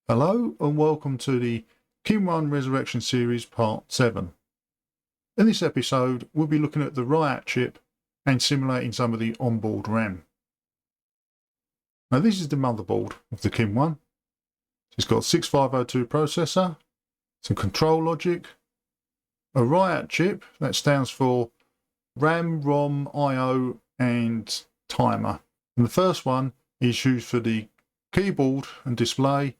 Hello and welcome to the KIM-1 Resurrection Series Part 7. In this episode we'll be looking at the RRIOT chip and simulating some of the onboard RAM. Now this is the motherboard of the KIM-1. It's got a 6502 processor, some control logic, a RRIOT chip that stands for RAM, ROM, I/O and timer. And the first one is used for the keyboard and display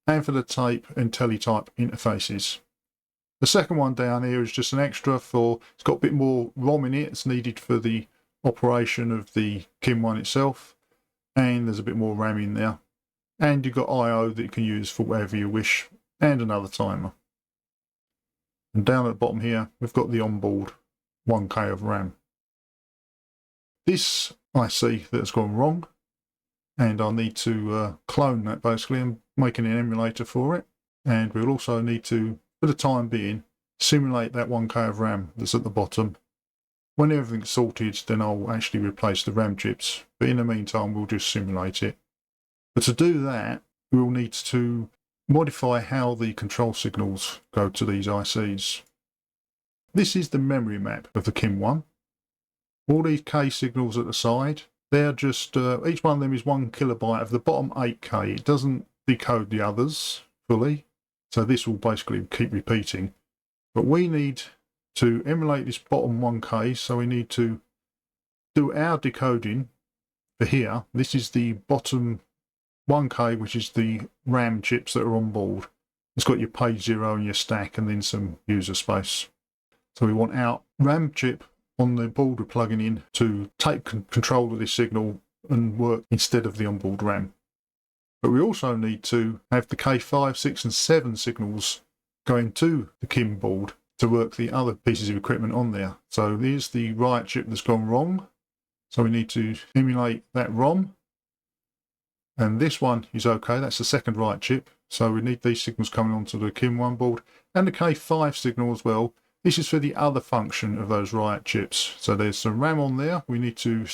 and for the tape and teletype interfaces. The second one down here is just an extra for, it's got a bit more ROM in it, it's needed for the operation of the KIM-1 itself, and there's a bit more RAM in there. And you've got I/O that you can use for whatever you wish, and another timer. And down at the bottom here, we've got the onboard 1K of RAM. This IC that's gone wrong, and I'll need to clone that basically and making an emulator for it. And we'll also need to, for the time being, simulate that 1K of RAM that's at the bottom. When everything's sorted, then I'll actually replace the RAM chips, but in the meantime we'll just simulate it. But to do that, we'll need to modify how the control signals go to these ICs. This is the memory map of the KIM-1. All these K signals at the side, they're just, each one of them is 1 kilobyte of the bottom 8K. It doesn't decode the others fully, so this will basically keep repeating. But we need to emulate this bottom 1K, so we need to do our decoding for here. This is the bottom 1K, which is the RAM chips that are on board. It's got your page 0 and your stack and then some user space. So we want our RAM chip on the board we're plugging in to take control of this signal and work instead of the onboard RAM. But we also need to have the K5, 6 and 7 signals going to the KIM board to work the other pieces of equipment on there. So here's the RRIOT chip that's gone wrong. So we need to emulate that ROM. And this one is okay, that's the second RRIOT chip. So we need these signals coming onto the KIM-1 board and the K5 signal as well. This is for the other function of those RRIOT chips. So there's some RAM on there. We need to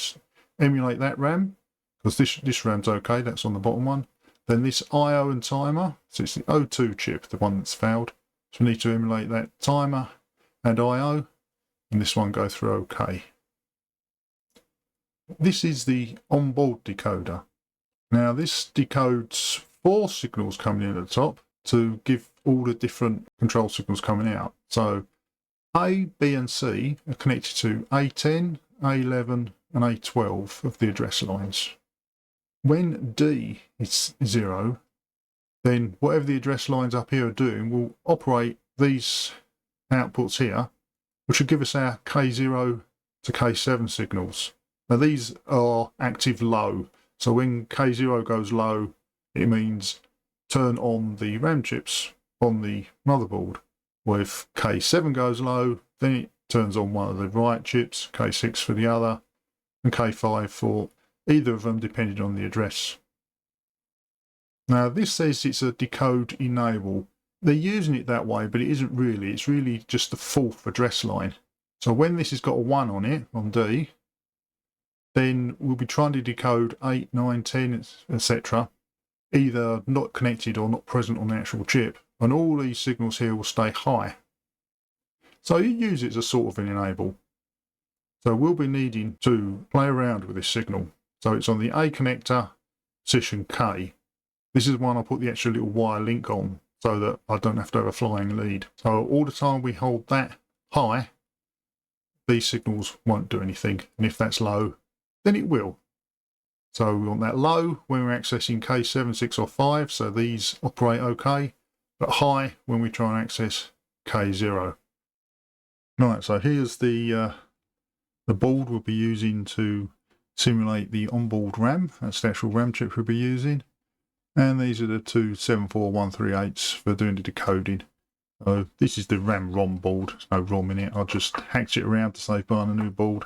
emulate that RAM because this RAM's okay. That's on the bottom one. Then this I/O and timer. So it's the O2 chip, the one that's failed. So we need to emulate that timer and I/O. And this one go through okay. This is the onboard decoder. Now this decodes 4 signals coming in at the top to give all the different control signals coming out. So A, B and C are connected to A10, A11 and A12 of the address lines. When D is 0, then whatever the address lines up here are doing will operate these outputs here, which will give us our K0 to K7 signals. Now these are active low, so when K0 goes low, it means turn on the RAM chips on the motherboard. Well, if K7 goes low, then it turns on one of the RRIOT chips, K6 for the other, and K5 for either of them, depending on the address. Now, this says it's a decode enable. They're using it that way, but it isn't really. It's really just the 4th address line. So when this has got a 1 on it, on D, then we'll be trying to decode 8, 9, 10, etc., either not connected or not present on the actual chip. And all these signals here will stay high. So you use it as a sort of an enable. So we'll be needing to play around with this signal. So it's on the A connector, position K. This is one I put the extra little wire link on so that I don't have to have a flying lead. So all the time we hold that high, these signals won't do anything. And if that's low, then it will. So we want that low when we're accessing K7, 6 or 5. So these operate okay. But high when we try and access K0. Right, so here's the board we'll be using to simulate the onboard RAM. That's the actual RAM chip we'll be using. And these are the two 74138s for doing the decoding. So this is the RAM-ROM board. There's no ROM in it. I just hacked it around to save buying a new board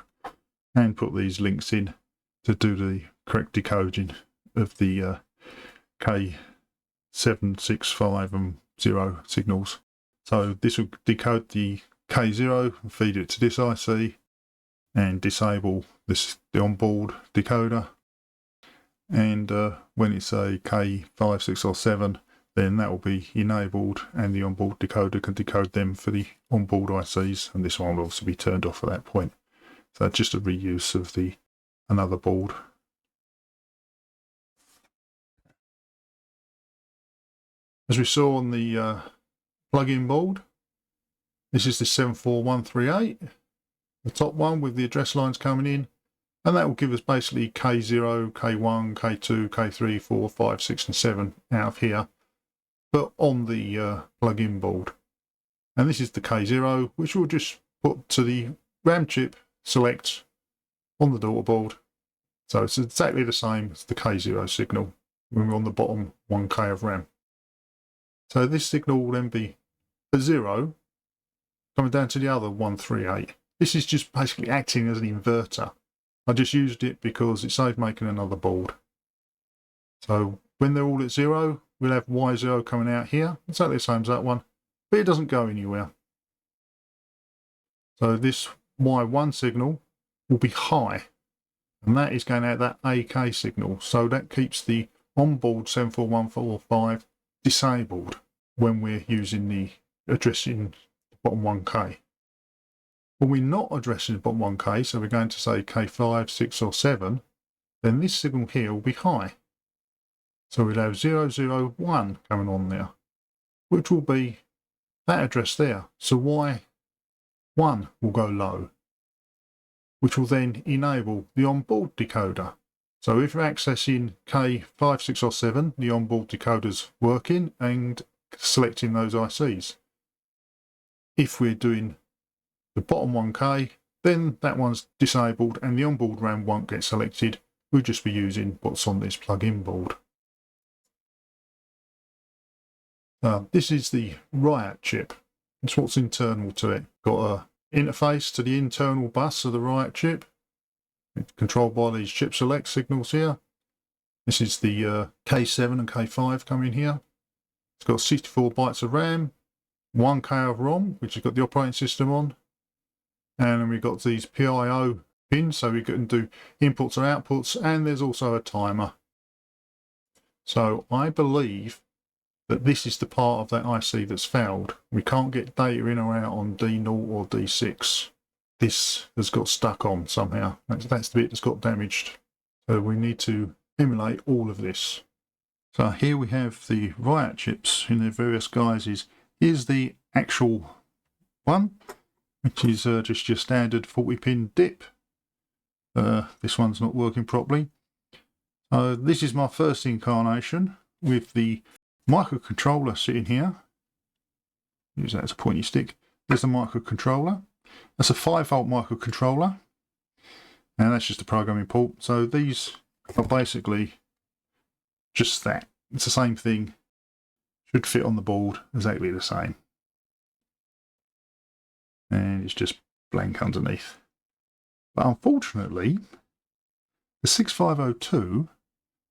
and put these links in to do the correct decoding of the K7, 6, 5 and 0 signals. So this will decode the K0 and feed it to this IC and disable the onboard decoder. And when it's a K5, 6 or 7, then that will be enabled and the onboard decoder can decode them for the onboard ICs, and this one will obviously be turned off at that point. So just a reuse of the another board. As we saw on the plug-in board, this is the 74138, the top one with the address lines coming in, and that will give us basically K0, K1, K2, K3, 4, 5, 6 and 7 out of here, but on the plug-in board. And this is the K0, which we'll just put to the RAM chip select on the daughter board. So it's exactly the same as the K0 signal when we're on the bottom 1K of RAM. So this signal will then be a 0 coming down to the other 138. This is just basically acting as an inverter. I just used it because it saved making another board. So when they're all at 0, we'll have Y0 coming out here, exactly the same as that one, but it doesn't go anywhere. So this Y1 signal will be high, and that is going out that AK signal. So that keeps the onboard 74145 disabled when we're using the addressing the bottom 1K. When we're not addressing the bottom 1K, so we're going to say K5, 6 or 7, then this signal here will be high. So we'll have 001 coming on there, which will be that address there. So Y1 will go low, which will then enable the onboard decoder. So if we're accessing K5, 6 or 7, the onboard decoder's working and selecting those ICs. If we're doing the bottom 1K, then that one's disabled and the onboard RAM won't get selected. We'll just be using what's on this plug-in board. This is the RRIOT chip. It's what's internal to it. Got an interface to the internal bus of the RRIOT chip. It's controlled by these chip select signals here. This is the K7 and K5 coming here. It's got 64 bytes of RAM, 1K of ROM, which has got the operating system on. And then we've got these PIO pins, so we can do inputs or outputs, and there's also a timer. So I believe that this is the part of that IC that's failed. We can't get data in or out on D0 or D6. This has got stuck on somehow. That's the bit that's got damaged. So we need to emulate all of this. So here we have the RRIOT chips in their various guises. Here's the actual one, which is just your standard 40-pin dip. This one's not working properly. This is my first incarnation with the microcontroller sitting here. Use that as a pointy stick. There's the microcontroller. That's a 5-volt microcontroller. And that's just a programming port. So these are basically just that. It's the same thing. Should fit on the board exactly the same. And it's just blank underneath. But unfortunately, the 6502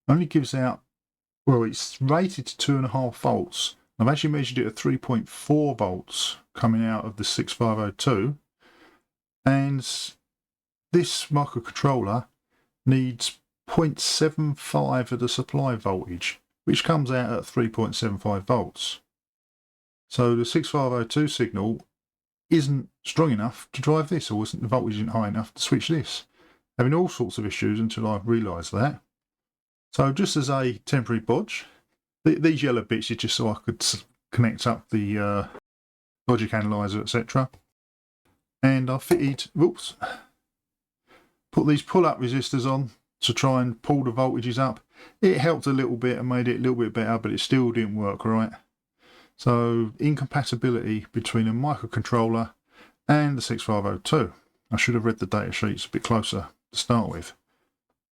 only gives out, well, it's rated to 2.5 volts. I've actually measured it at 3.4 volts coming out of the 6502. And this microcontroller needs 0.75 of the supply voltage, which comes out at 3.75 volts. So the 6502 signal isn't strong enough to drive this, or the voltage isn't high enough to switch this. Having all sorts of issues until I realised that. So just as a temporary bodge, these yellow bits is just so I could connect up the logic analyzer, etc. And I fitted, whoops, put these pull-up resistors on to try and pull the voltages up. It helped a little bit and made it a little bit better, but it still didn't work right. So incompatibility between a microcontroller and the 6502. I should have read the data sheets a bit closer to start with.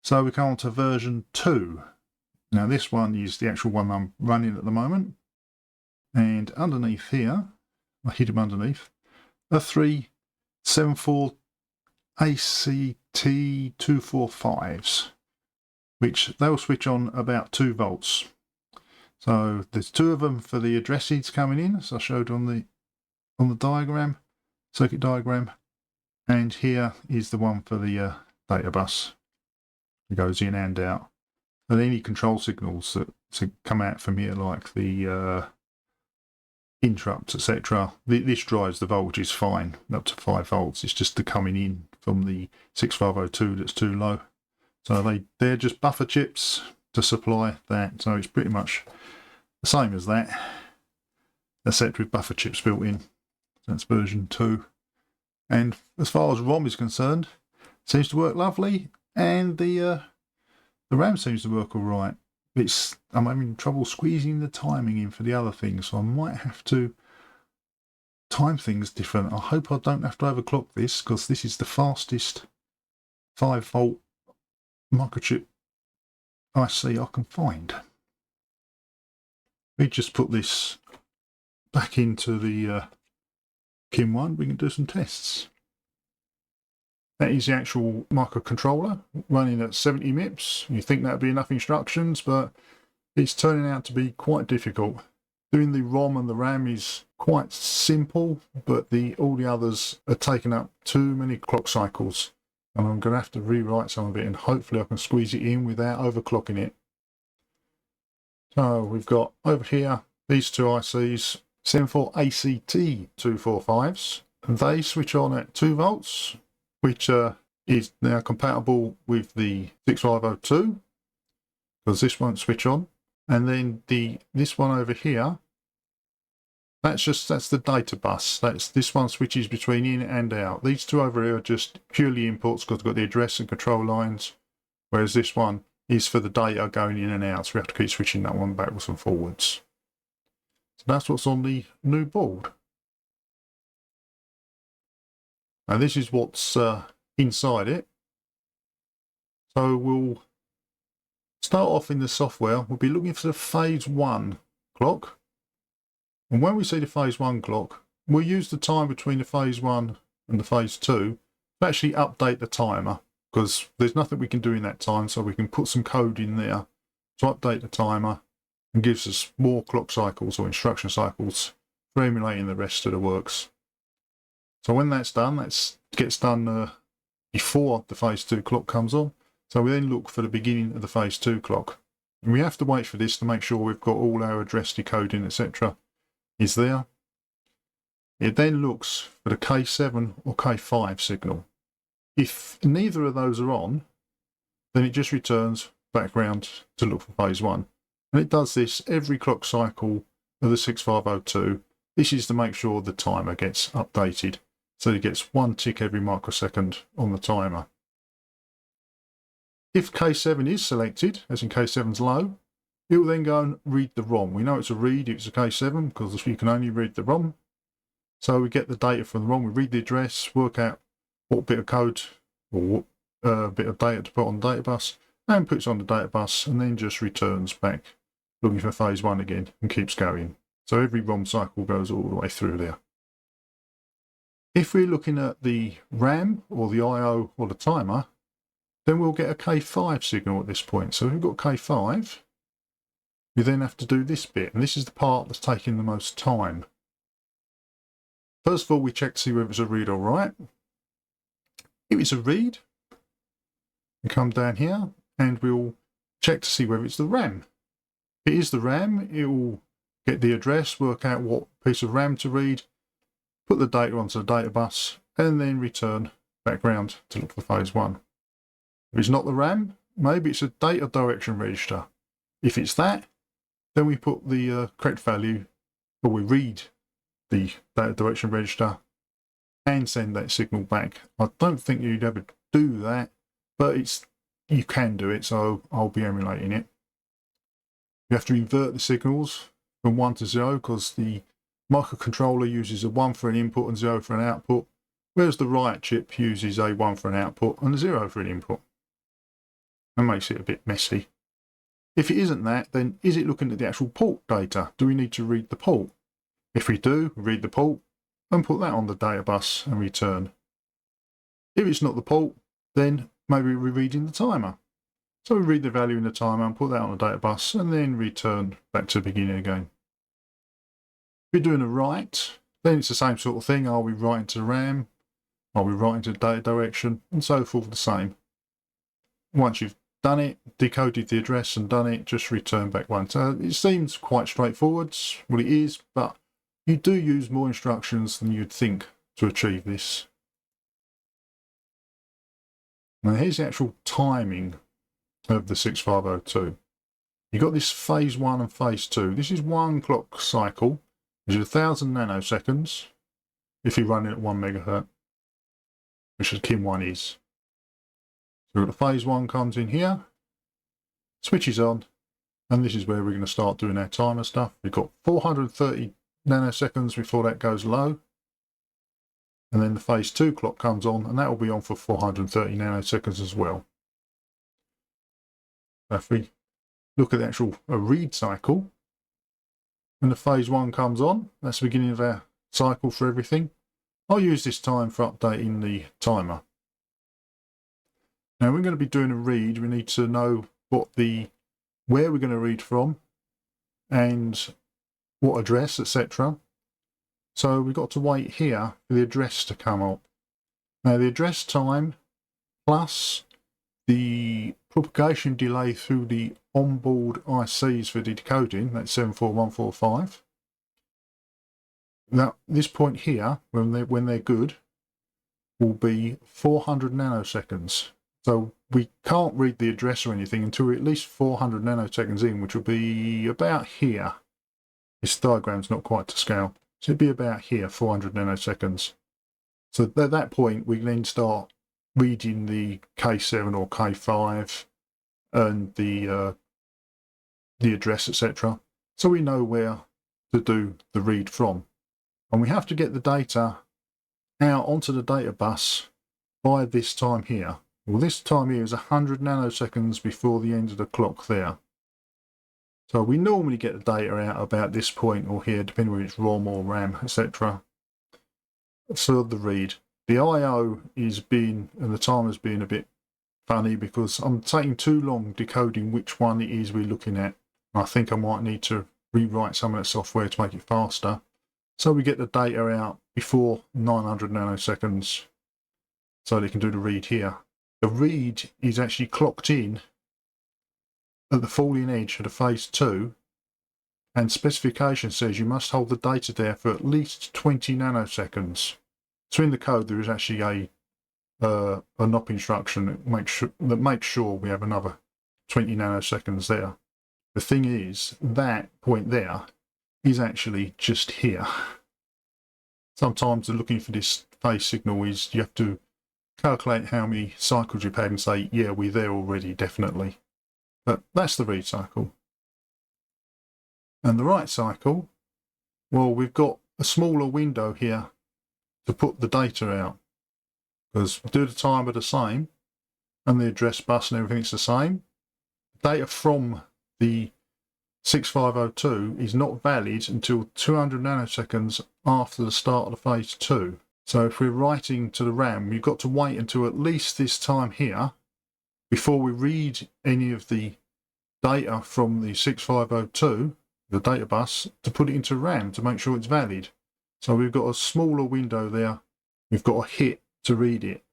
So we come on to version 2. Now this one is the actual one I'm running at the moment. And underneath here, I hid them underneath, are 3 74 ACT245s, which they'll switch on about 2 volts. So there's 2 of them for the addresses coming in, as I showed on the diagram, circuit diagram, and here is the one for the data bus. It goes in and out. And any control signals that to come out from here, like the interrupts, etc. This drives the voltage fine, up to 5 volts. It's just the coming in from the 6502 that's too low. So they're just buffer chips to supply that. So it's pretty much the same as that, except with buffer chips built in. That's version 2. And as far as ROM is concerned, it seems to work lovely, and the RAM seems to work all right. I'm having trouble squeezing the timing in for the other things, so I might have to time things different. I hope I don't have to overclock this, because this is the fastest 5-volt microchip IC I can find. We just put this back into the KIM-1. We can do some tests. That is the actual microcontroller running at 70 MIPS. You think that would be enough instructions, but it's turning out to be quite difficult. Doing the ROM and the RAM is quite simple, but all the others are taking up too many clock cycles. And I'm going to have to rewrite some of it, and hopefully I can squeeze it in without overclocking it. So we've got over here these two ICs, 74ACT245s. They switch on at 2 volts. Which is now compatible with the 6502, because this won't switch on. And then this one over here, that's the data bus. This one switches between in and out. These two over here are just purely inputs, because they've got the address and control lines, whereas this one is for the data going in and out, so we have to keep switching that one backwards and forwards. So that's what's on the new board. Now this is what's inside it. So we'll start off in the software. We'll be looking for the phase 1 clock. And when we see the phase 1 clock, we'll use the time between the phase 1 and the phase 2 to actually update the timer, because there's nothing we can do in that time, so we can put some code in there to update the timer, and gives us more clock cycles or instruction cycles for emulating the rest of the works. So when that's done, that gets done before the phase 2 clock comes on. So we then look for the beginning of the phase 2 clock. And we have to wait for this to make sure we've got all our address decoding, etc. is there. It then looks for the K7 or K5 signal. If neither of those are on, then it just returns back round to look for phase 1. And it does this every clock cycle of the 6502. This is to make sure the timer gets updated. So it gets 1 tick every microsecond on the timer. If K7 is selected, as in K7's low, it will then go and read the ROM. We know it's a read, it's a K7, because you can only read the ROM. So we get the data from the ROM, we read the address, work out what bit of code or what bit of data to put on the data bus, and puts on the data bus, and then just returns back looking for phase 1 again and keeps going. So every ROM cycle goes all the way through there. If we're looking at the RAM or the I/O or the timer, then we'll get a K5 signal at this point. So if we've got K5, we then have to do this bit, and this is the part that's taking the most time. First of all, we check to see whether it's a read or write. If it's a read, we come down here and we'll check to see whether it's the RAM. If it is the RAM, it will get the address, work out what piece of RAM to read, put the data onto the data bus, and then return back round to look for phase 1. If it's not the RAM, maybe it's a data direction register. If it's that, then we put the correct value, or we read the data direction register and send that signal back. I don't think you'd ever do that, but you can do it, so I'll be emulating it. You have to invert the signals from 1 to 0, because the microcontroller uses a 1 for an input and 0 for an output, whereas the RRIOT chip uses a 1 for an output and a 0 for an input. That makes it a bit messy. If it isn't that, then is it looking at the actual port data? Do we need to read the port? If we do, read the port and put that on the data bus and return. If it's not the port, then maybe we're reading the timer. So we read the value in the timer and put that on the data bus and then return back to the beginning again. If we're doing a write, then it's the same sort of thing. Are we writing to the RAM? Are we writing to the data direction? And so forth the same. Once you've done it, decoded the address and done it, just return back 1. So it seems quite straightforward. Well, it is, but you do use more instructions than you'd think to achieve this. Now here's the actual timing of the 6502. You've got this phase 1 and phase 2. This is 1 clock cycle, which is 1000 nanoseconds if you run it at 1 megahertz, which is KIM-1 is. So the phase 1 comes in here, switches on, and this is where we're going to start doing our timer stuff. We've got 430 nanoseconds before that goes low, and then the phase 2 clock comes on, and that will be on for 430 nanoseconds as well. So if we look at the actual read cycle, when the phase 1 comes on, that's the beginning of our cycle for everything. I'll use this time for updating the timer. Now we're going to be doing a read. We need to know where we're going to read from and what address, etc. So we've got to wait here for the address to come up. Now the address time plus the propagation delay through the onboard ICs for the decoding, that's 74145. Now this point here, when they're good, will be 400 nanoseconds. So we can't read the address or anything until we're at least 400 nanoseconds in, which will be about here. This diagram's not quite to scale. So it'd be about here, 400 nanoseconds. So at that point, we can then start reading the K7 or K5 and the address, etc. So we know where to do the read from. And we have to get the data out onto the data bus by this time here. Well, this time here is 100 nanoseconds before the end of the clock there. So we normally get the data out about this point or here, depending whether it's ROM or RAM, etc. for the read. The I/O is and the timer's being a bit funny because I'm taking too long decoding which one it is we're looking at. I think I might need to rewrite some of that software to make it faster. So we get the data out before 900 nanoseconds so they can do the read here. The read is actually clocked in at the falling edge of the phase 2, and specification says you must hold the data there for at least 20 nanoseconds. So in the code there is actually a NOP instruction that makes sure we have another 20 nanoseconds there. The thing is, that point there is actually just here. Sometimes looking for this phase signal is you have to calculate how many cycles you've had and say, yeah, we're there already, definitely. But that's the read cycle. And the write cycle, well, we've got a smaller window here to put the data out. Because we do the timer the same, and the address bus and everything's the same. Data from the 6502 is not valid until 200 nanoseconds after the start of the phase 2. So if we're writing to the RAM, we've got to wait until at least this time here before we read any of the data from the 6502, the data bus, to put it into RAM to make sure it's valid. So we've got a smaller window there. We've got a hit to read it.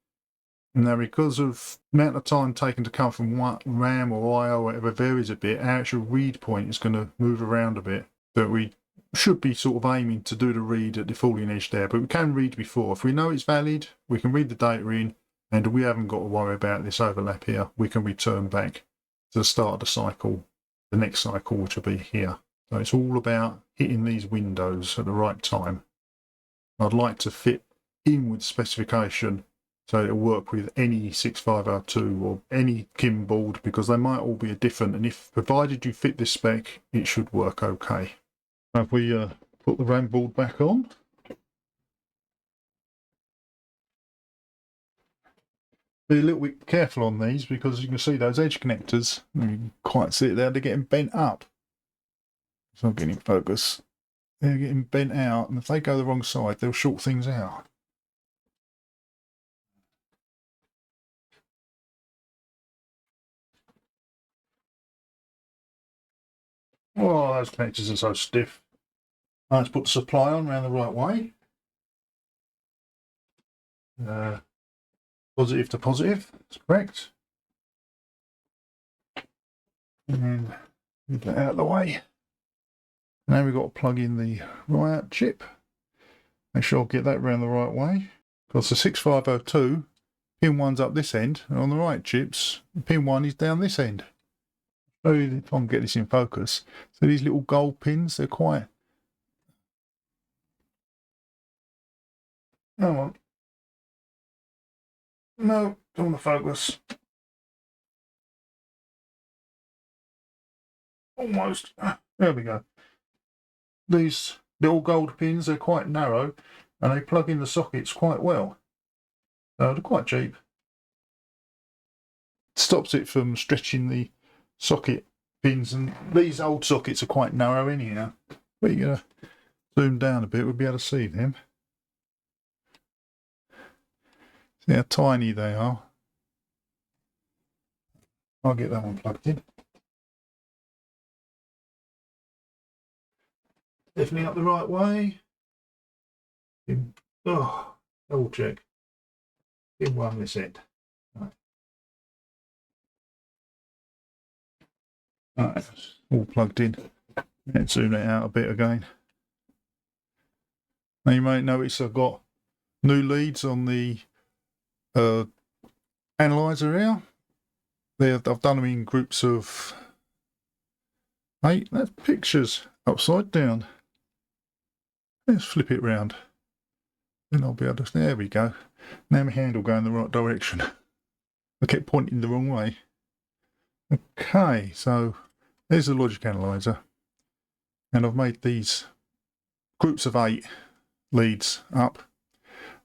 Now, because of the amount of time taken to come from RAM or I/O or whatever varies a bit, our actual read point is going to move around a bit. But we should be sort of aiming to do the read at the falling edge there. But we can read before. If we know it's valid, we can read the data in, and we haven't got to worry about this overlap here. We can return back to the start of the cycle, the next cycle, which will be here. So it's all about hitting these windows at the right time. I'd like to fit in with specification so it'll work with any 6502 or any KIM board, because they might all be different, and if provided you fit this spec, it should work okay. If we put the RAM board back on, be a little bit careful on these because you can see those edge connectors, you can quite see it there, they're getting bent up. It's not getting in focus. They're getting bent out, and if they go the wrong side, they'll short things out. Oh, those connectors are so stiff. Let's put the supply on around the right way. Positive to positive, that's correct. And get that out of the way. Now we've got to plug in the RRIOT chip. Make sure I get that round the right way. Because the 6502, pin 1's up this end, and on the right chips, pin 1 is down this end. So if I can get this in focus. So these little gold pins, they're quite... Come on. No, don't want to focus. Almost. There we go. These little gold pins, they're quite narrow, and they plug in the sockets quite well. They're quite cheap. Stops it from stretching the socket pins, and these old sockets are quite narrow anyhow. But you're going to zoom down a bit, we'll be able to see them. See how tiny they are. I'll get that one plugged in. Definitely up the right way. Oh, double check. KIM-1 this end. Right, all plugged in. Let's zoom that out a bit again. Now you might notice I've got new leads on the Analyser here. I've done them in groups of 8. That's pictures upside down. Let's flip it round. Then I'll be able to... There we go. Now my hand will go in the right direction. I kept pointing the wrong way. Okay, so there's the logic analyzer. And I've made these groups of 8 leads up.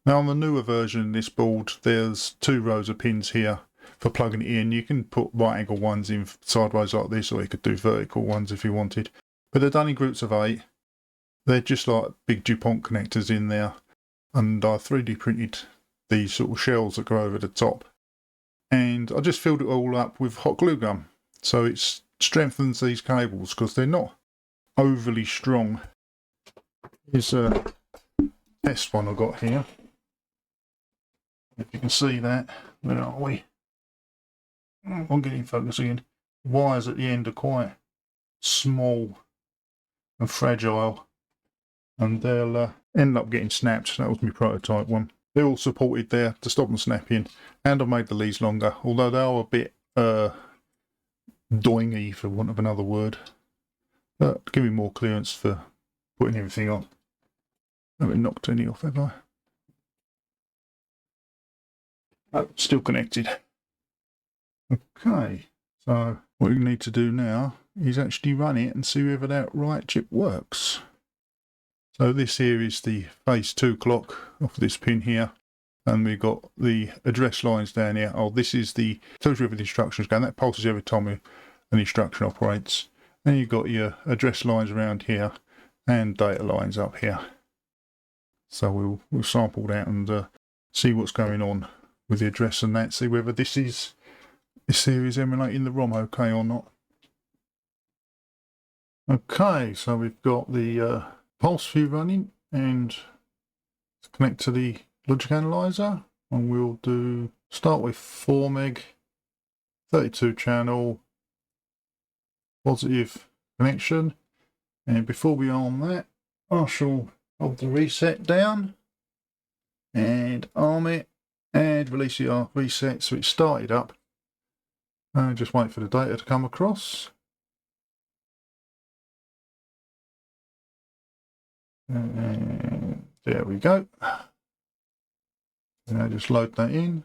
Now on the newer version of this board, there's 2 rows of pins here for plugging it in. You can put right angle ones in sideways like this, or you could do vertical ones if you wanted. But they're done in groups of 8. They're just like big DuPont connectors in there. And I 3D printed these sort of shells that go over the top. And I just filled it all up with hot glue gun. So it strengthens these cables because they're not overly strong. Here's a test one I got here. If you can see that, where are we? I'm getting focus again. Wires at the end are quite small and fragile, and they'll end up getting snapped. That was my prototype one. They're all supported there to stop them snapping, and I've made the leads longer, although they are a bit doingy, for want of another word. But give me more clearance for putting everything on. I haven't knocked any off, have I? Oh, still connected. Okay, so what we need to do now is actually run it and see whether that RRIOT chip works. So this here is the phase 2 clock off this pin here, and we've got the address lines down here. Oh, this is the tells you whether the instructions going. That pulses every time an instruction operates. And you've got your address lines around here and data lines up here. So we'll sample that and see what's going on with the address and that. See whether this here is emulating the ROM okay or not. Okay, so we've got the pulsview running, and connect to the logic analyzer, and we'll start with 4 meg 32 channel positive connection. And before we arm that, I shall hold the reset down and arm it and release the reset so it's started up, and just wait for the data to come across. And there we go. Now just load that in.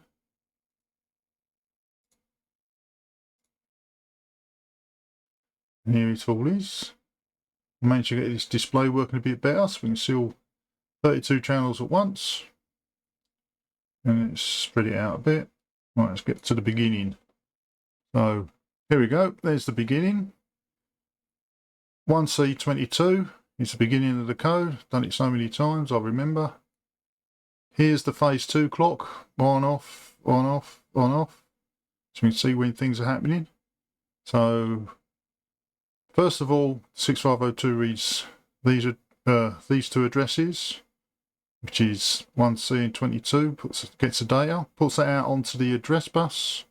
And here it all is. Managed to get this display working a bit better, so we can see all 32 channels at once. And let's spread it out a bit. Right, let's get to the beginning. So here we go. There's the beginning. 1C22. It's the beginning of the code. Done it so many times, I remember. Here's the phase 2 clock. On, off, on, off, on, off. So we can see when things are happening. So, first of all, 6502 reads these 2 addresses, which is 1C and 22, gets the data, puts that out onto the address bus.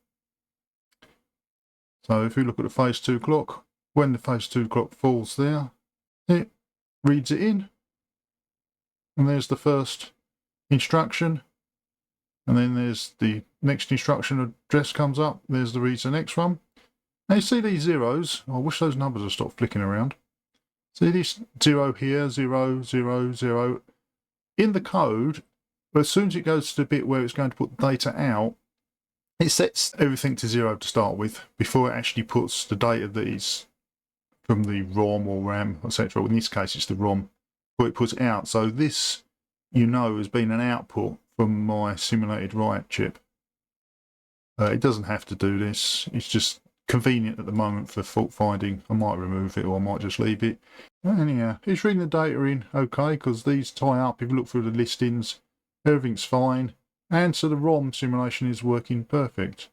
So if you look at the phase 2 clock, when the phase 2 clock falls there, it reads it in. And there's the first instruction. And then there's the next instruction address comes up. There's the reads the next one. Now you see these zeros. I wish those numbers would stop flicking around. See this 0 here, 0, 0, 0. In the code, as soon as it goes to the bit where it's going to put the data out, it sets everything to 0 to start with before it actually puts the data that is from the ROM or RAM, etc. In this case, it's the ROM, before it puts it out. So this, you know, has been an output from my simulated RRIOT chip. It doesn't have to do this. It's just convenient at the moment for fault finding. I might remove it or I might just leave it. Anyhow, it's reading the data in okay because these tie up. If you look through the listings, everything's fine. And so the ROM simulation is working perfect.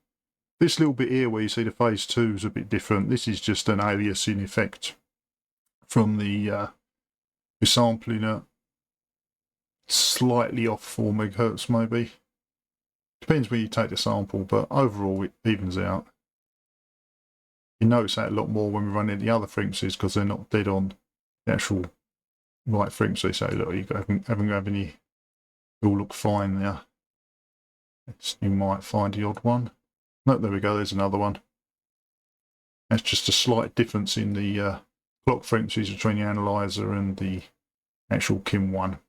This little bit here where you see the phase 2 is a bit different. This is just an aliasing effect from the sampling at slightly off 4 megahertz maybe. Depends where you take the sample, but overall it evens out. You notice that a lot more when we run into the other frequencies because they're not dead on the actual right frequency. So look, you haven't got any, it all look fine there. You might find the odd one. No, there we go, there's another one. That's just a slight difference in the clock frequencies between the analyzer and the actual KIM-1.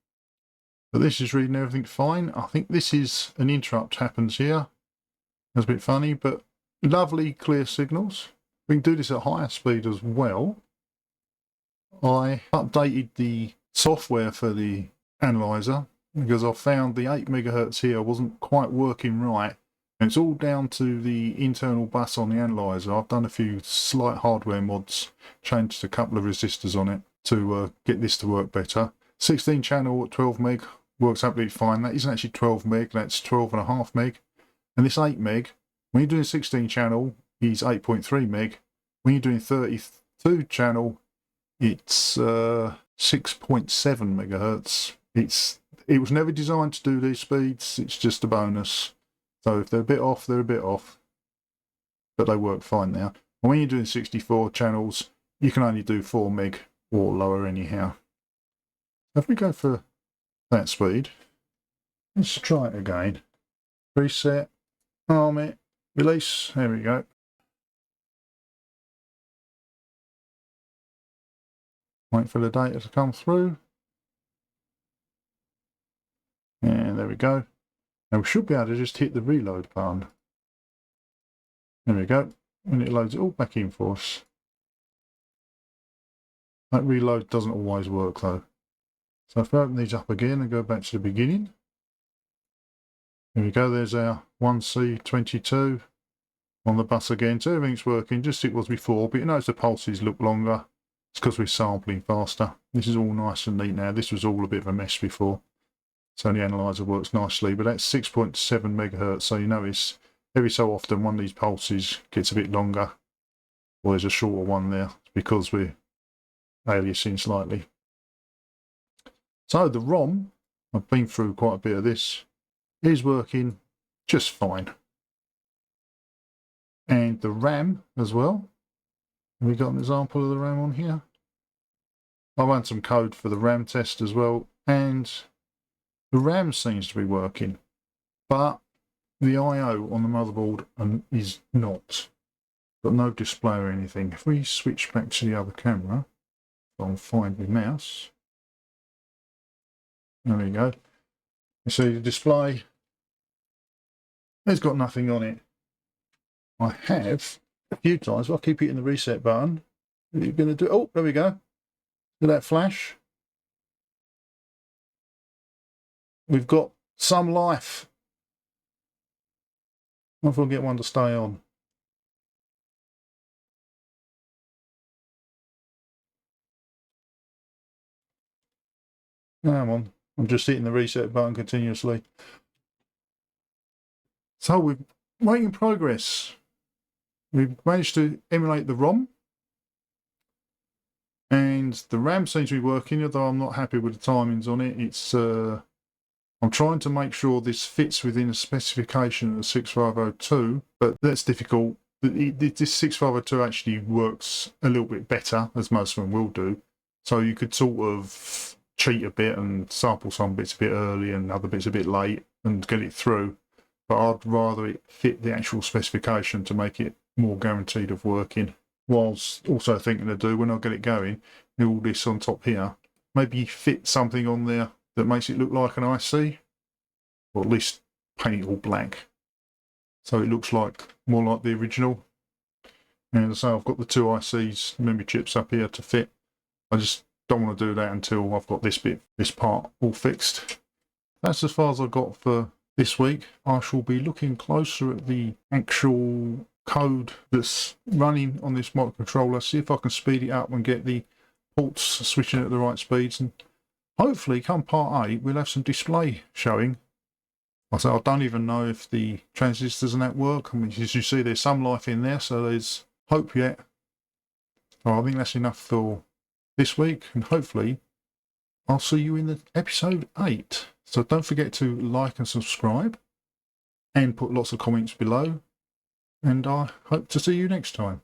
But this is reading everything fine. I think this is an interrupt happens here. That's a bit funny, but lovely clear signals. We can do this at higher speed as well. I updated the software for the analyzer because I found the 8 megahertz here wasn't quite working right. And it's all down to the internal bus on the analyzer. I've done a few slight hardware mods, changed a couple of resistors on it to get this to work better. 16 channel at 12 meg works absolutely fine. That isn't actually 12 meg, that's 12.5 meg. And this 8 meg, when you're doing 16 channel, is 8.3 meg. When you're doing 32 channel, it's 6.7 megahertz. It was never designed to do these speeds, it's just a bonus. So if they're a bit off, they're a bit off. But they work fine now. And when you're doing 64 channels, you can only do 4 meg or lower anyhow. If we go for that speed, let's try it again. Reset, arm it, release, there we go. Wait for the data to come through. And there we go. Now we should be able to just hit the reload button. There we go. And it loads it all back in for us. That reload doesn't always work though. So if we open these up again and go back to the beginning. There we go, there's our 1C22 on the bus again. So everything's working just as it was before, but you notice the pulses look longer. It's because we're sampling faster. This is all nice and neat now. This was all a bit of a mess before. So the analyzer works nicely, but that's 6.7 megahertz. So you notice every so often one of these pulses gets a bit longer, or there's a shorter one there. It's because we're aliasing slightly. So the ROM, I've been through quite a bit of this, is working just fine. And the RAM as well. Have we got an example of the RAM on here? I ran some code for the RAM test as well, and the RAM seems to be working, but the I/O on the motherboard is not. Got no display or anything. If we switch back to the other camera, I'll find my mouse. There we go. You see the display. It's got nothing on it. I have a few times. I'll keep hitting the reset button. What are you going to do? Oh, there we go. Look at that flash. We've got some life. I wonder if I'll get one to stay on. Come on. I'm just hitting the reset button continuously. So we're making progress. We've managed to emulate the ROM. And the RAM seems to be working, although I'm not happy with the timings on it. It's I'm trying to make sure this fits within a specification of the 6502, but that's difficult. this 6502 actually works a little bit better, as most of them will do. So you could sort of cheat a bit and sample some bits a bit early and other bits a bit late and get it through. But I'd rather it fit the actual specification to make it more guaranteed of working. Whilst also thinking to do, when I get it going, all this on top here, maybe fit something on there that makes it look like an IC, or at least paint it all black, so it looks like more like the original. And as I say, I've got the two ICs, memory chips up here to fit. I just don't want to do that until I've got this part all fixed. That's as far as I've got for this week. I shall be looking closer at the actual code that's running on this microcontroller, see if I can speed it up and get the ports switching at the right speeds, and hopefully come part 8 we'll have some display showing. I don't even know if the transistors and that work. I mean, as you see, there's some life in there, so there's hope yet. Well, I think that's enough for this week, and hopefully I'll see you in the episode 8. So don't forget to like and subscribe and put lots of comments below, and I hope to see you next time.